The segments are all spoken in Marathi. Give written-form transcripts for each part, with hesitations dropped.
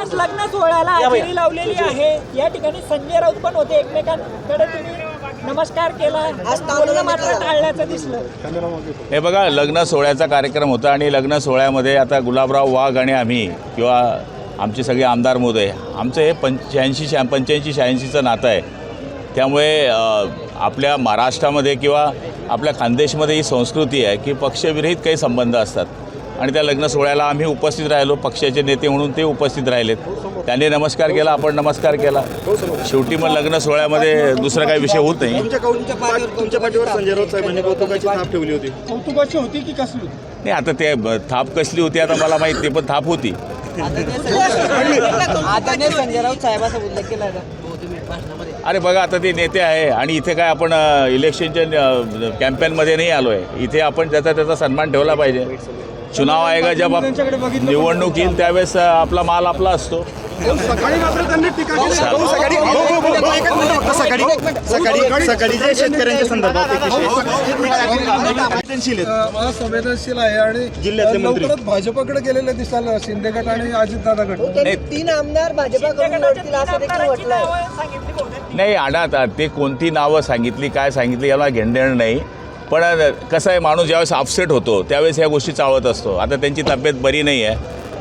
आज लग्न सोहळ्याला हजेरी लावलेली आहे. या ठिकाणी संजय राऊत पण होते. एकमेकांकडे तुम्ही नमस्कार केला, बोलणं मात्र टाळल्याचं दिसलं. हे बघा, लग्न सोहळ्याचा कार्यक्रम होता आणि लग्न सोहळ्यामध्ये आता गुलाबराव वाघ आणि आम्ही किंवा आमचे सगळे आमदार महोदय, आमचं हे 85-86चं नातं आहे. त्यामुळे आपल्या महाराष्ट्रामध्ये किंवा आपल्या खानदेशमध्ये ही संस्कृती आहे की पक्षविरहित काही संबंध असतात आणि त्या लग्न सोहळ्याला आम्ही उपस्थित राहिलो. पक्षाचे नेते म्हणून ते उपस्थित राहिलेत. त्यांनी नमस्कार केला, आपण नमस्कार केला. शेवटी मग लग्न सोहळ्यामध्ये दुसरा काही विषय होत नाही. तुमच्या पाठीवर संजय राऊत साहेबांनी कौतुकाची थाप ठेवली होती. कौतुकाची होती की कसली? नाही, आता ते थाप कसली होती आता मला माहीत नाही, पण थाप होती. संजय राऊत साहेबांचा उल्लेख केला. अरे बघा, आता ते नेते आहे आणि इथे काय आपण इलेक्शनच्या कॅम्पेनमध्ये नाही आलो आहे. इथे आपण त्याचा सन्मान ठेवला पाहिजे. चुनाव आयोगा जेव्हा निवडणूक येईल त्यावेळेस आपला माल आपला असतो. सकाळी मात्र त्यांनी टीका केली. सकाळी जे शेतकऱ्यांच्या संदर्भात संवेदनशील आहे आणि जिल्ह्यातले मंत्री लवकरच भाजपकडे गेलेले दिसाल शिंदे गट आणि अजितदादा गट. 3 आमदार भाजपाकडून लढतील असं देखील म्हटलंय. नाही, आडात ते कोणती नावं सांगितली, काय सांगितली याला घेणदेणं नाही. पण कसं आहे, माणूस ज्यावेळेस अपसेट होतो त्यावेळेस ह्या गोष्टी चाळवत असतो. आता त्यांची तब्येत बरी नाही आहे,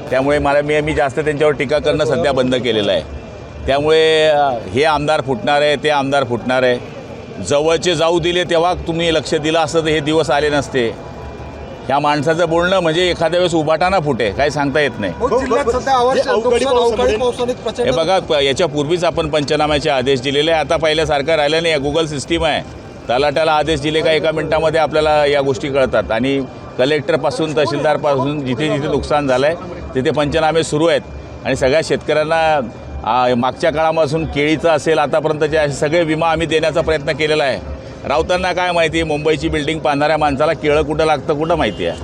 त्यामुळे मी जास्त त्यांच्यावर टीका करणं सध्या बंद केलेलं आहे. त्यामुळे हे आमदार फुटणार आहे, ते आमदार फुटणार आहे. जवळचे जाऊ दिले तेव्हा तुम्ही लक्ष दिलं असतं तर हे दिवस आले नसते. ह्या माणसाचं बोलणं म्हणजे एखाद्या वेळेस उभाटाना फुटे, काही सांगता येत नाही. हे बघा, याच्यापूर्वीच आपण पंचनाम्याचे आदेश दिलेले आहे. आता पहिल्यासारखं राहिलं नाही. गुगल सिस्टीम आहे. तलाट्याला आदेश दिले का एका मिनिटामध्ये आपल्याला या गोष्टी कळतात. आणि कलेक्टरपासून तहसीलदारपासून जिथे जिथे नुकसान झालं आहे तिथे पंचनामे सुरू आहेत. आणि सगळ्या शेतकऱ्यांना मागच्या काळापासून केळीचं असेल आतापर्यंतचे असे सगळे विमा आम्ही देण्याचा प्रयत्न केलेला आहे. राऊतांना काय माहिती, मुंबईची बिल्डिंग बांधणाऱ्या माणसाला केळं कुठं लागतं कुठं माहिती आहे.